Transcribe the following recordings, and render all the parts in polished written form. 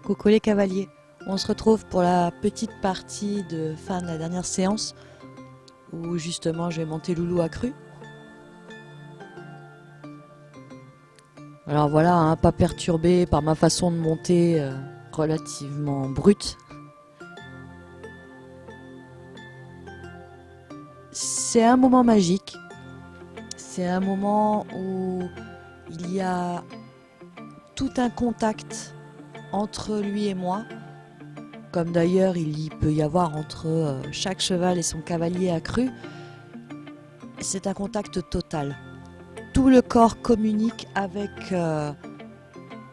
Coucou les cavaliers, on se retrouve pour la petite partie de fin de la dernière séance où justement je vais monter Loulou à cru. Alors voilà, hein, pas perturbé par ma façon de monter relativement brute. C'est un moment magique, c'est un moment où il y a tout un contact entre lui et moi, comme d'ailleurs il y peut y avoir entre chaque cheval et son cavalier accru. C'est un contact total. Tout le corps communique avec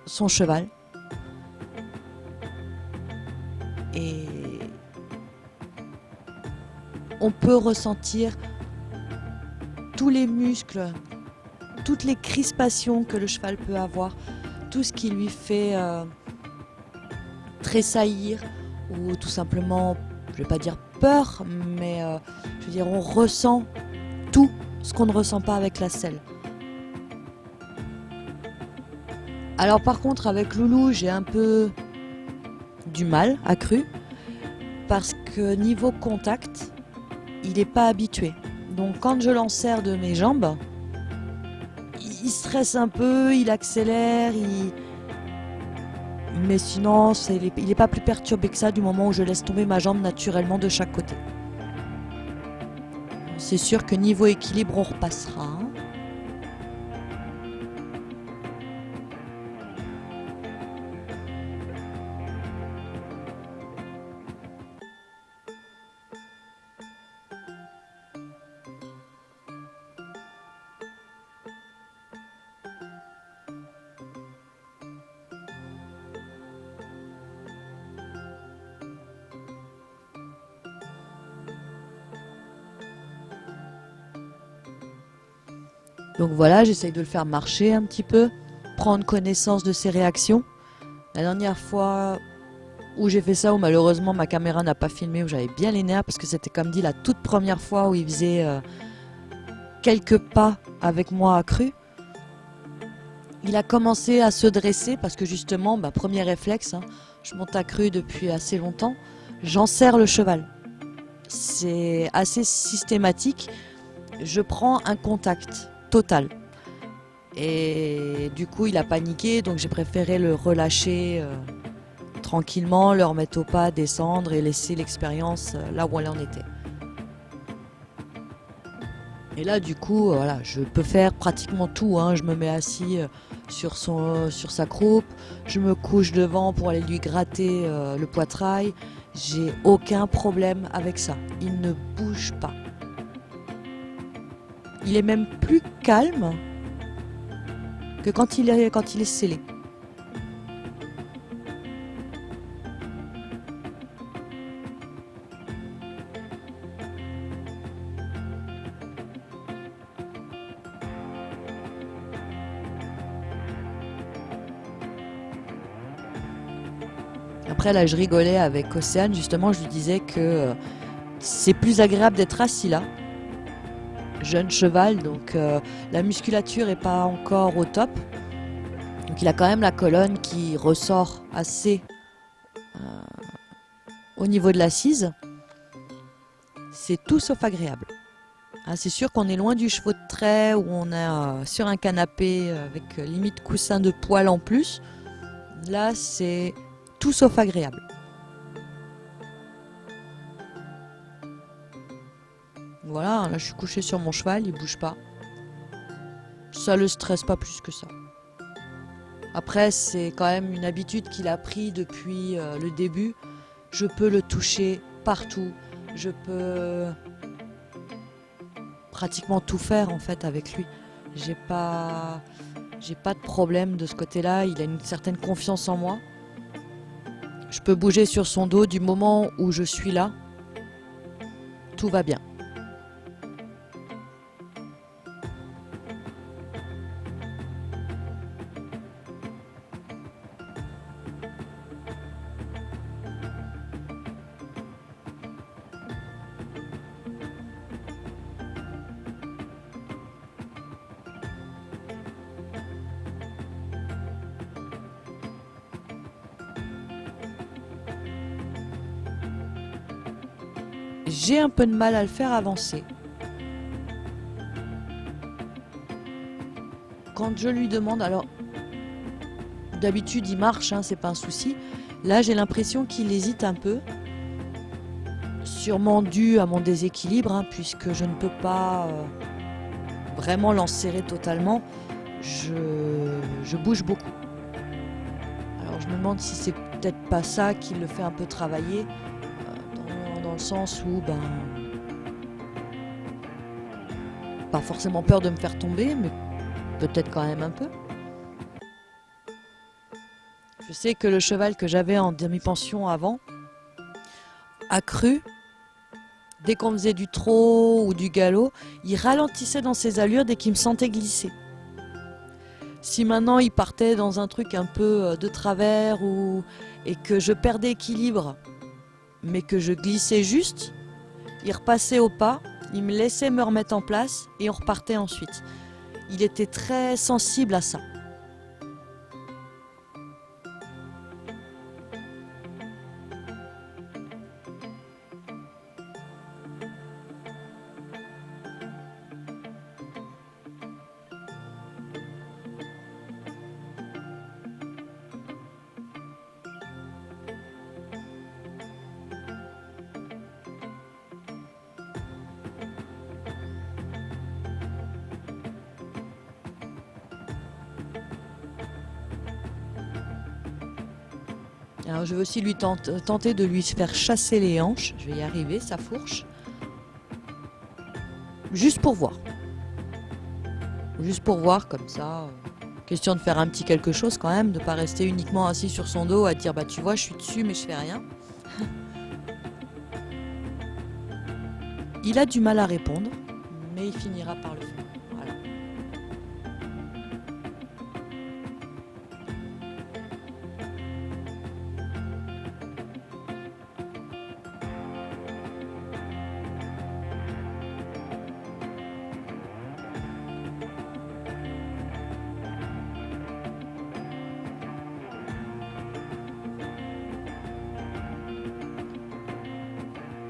son cheval. Et on peut ressentir tous les muscles, toutes les crispations que le cheval peut avoir, tout ce qui lui fait tressaillir ou tout simplement, je vais pas dire peur, mais je veux dire on ressent tout ce qu'on ne ressent pas avec la selle. Alors par contre avec Loulou j'ai un peu du mal accru parce que niveau contact il n'est pas habitué. Donc quand je l'enserre de mes jambes, il stresse un peu, il accélère, mais sinon il n'est pas plus perturbé que ça du moment où je laisse tomber ma jambe naturellement de chaque côté. C'est sûr que niveau équilibre on repassera, hein. Donc voilà, j'essaye de le faire marcher un petit peu, prendre connaissance de ses réactions. La dernière fois où j'ai fait ça, où malheureusement ma caméra n'a pas filmé, où j'avais bien les nerfs, parce que c'était comme dit la toute première fois où il faisait quelques pas avec moi accru. Il a commencé à se dresser parce que justement, premier réflexe, hein, je monte accru depuis assez longtemps, j'enserre le cheval. C'est assez systématique, je prends un contact total. Et du coup, il a paniqué, donc j'ai préféré le relâcher tranquillement, le remettre au pas, descendre et laisser l'expérience là où elle en était. Et là, du coup, voilà, je peux faire pratiquement tout, hein. Je me mets assis sur sa croupe, je me couche devant pour aller lui gratter le poitrail. J'ai aucun problème avec ça. Il ne bouge pas. Il est même plus calme que quand il est scellé. Après, là, je rigolais avec Océane, justement, je lui disais que c'est plus agréable d'être assis là. Jeune cheval, donc la musculature est pas encore au top. Donc il a quand même la colonne qui ressort assez au niveau de l'assise. C'est tout sauf agréable. Ah, c'est sûr qu'on est loin du chevaux de trait où on est sur un canapé avec limite coussin de poil en plus. Là, c'est tout sauf agréable. Voilà, là je suis couché sur mon cheval, il bouge pas. Ça le stresse pas plus que ça. Après, c'est quand même une habitude qu'il a pris depuis le début. Je peux le toucher partout. Je peux pratiquement tout faire en fait avec lui. J'ai pas, j'ai pas de problème de ce côté-là. Il a une certaine confiance en moi. Je peux bouger sur son dos du moment où je suis là. Tout va bien. j'ai un peu de mal à le faire avancer. Quand je lui demande, alors d'habitude il marche, hein, c'est pas un souci. Là j'ai l'impression qu'il hésite un peu, sûrement dû à mon déséquilibre, hein, puisque je ne peux pas vraiment l'enserrer totalement. Je bouge beaucoup. Alors je me demande si c'est peut-être pas ça qui le fait un peu travailler, dans le sens où pas forcément peur de me faire tomber, mais peut-être quand même un peu. Je sais que le cheval que j'avais en demi-pension avant a cru, dès qu'on faisait du trot ou du galop, il ralentissait dans ses allures dès qu'il me sentait glisser. Si maintenant il partait dans un truc un peu de travers et que je perdais équilibre, mais que je glissais juste, il repassait au pas, il me laissait me remettre en place et on repartait ensuite. Il était très sensible à ça. Alors je vais aussi tenter de lui faire chasser les hanches. Je vais y arriver, sa fourche. Juste pour voir. Juste pour voir, comme ça. Question de faire un petit quelque chose quand même, de ne pas rester uniquement assis sur son dos à dire bah tu vois je suis dessus mais je fais rien. Il a du mal à répondre, mais il finira par le faire. Voilà.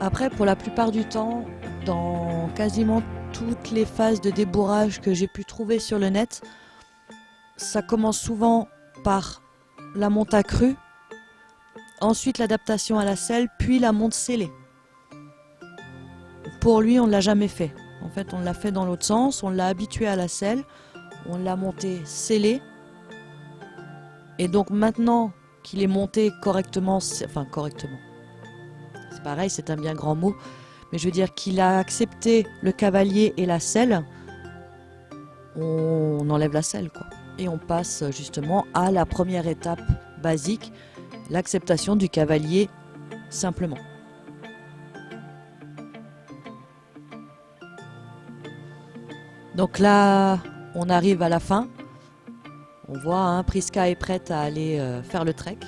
Après, pour la plupart du temps, dans quasiment toutes les phases de débourrage que j'ai pu trouver sur le net, ça commence souvent par la monte accrue, ensuite l'adaptation à la selle, puis la monte scellée. Pour lui, on ne l'a jamais fait. En fait, on l'a fait dans l'autre sens, on l'a habitué à la selle, on l'a monté scellé. Et donc maintenant qu'il est monté correctement, enfin correctement, c'est pareil, c'est un bien grand mot, mais je veux dire qu'il a accepté le cavalier et la selle, on enlève la selle, quoi. Et on passe justement à la première étape basique, l'acceptation du cavalier simplement. Donc là, on arrive à la fin. On voit, hein, Prisca est prête à aller faire le trek.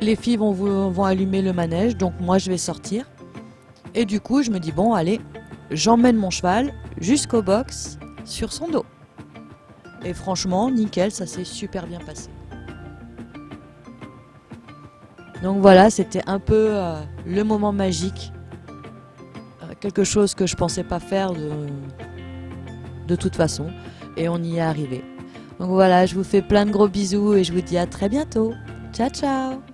Les filles vont allumer le manège, donc moi je vais sortir. Et du coup, je me dis, bon, allez, j'emmène mon cheval jusqu'au box sur son dos. Et franchement, nickel, ça s'est super bien passé. Donc voilà, c'était un peu le moment magique. Quelque chose que je pensais pas faire de toute façon. Et on y est arrivé. Donc voilà, je vous fais plein de gros bisous et je vous dis à très bientôt. Ciao, ciao!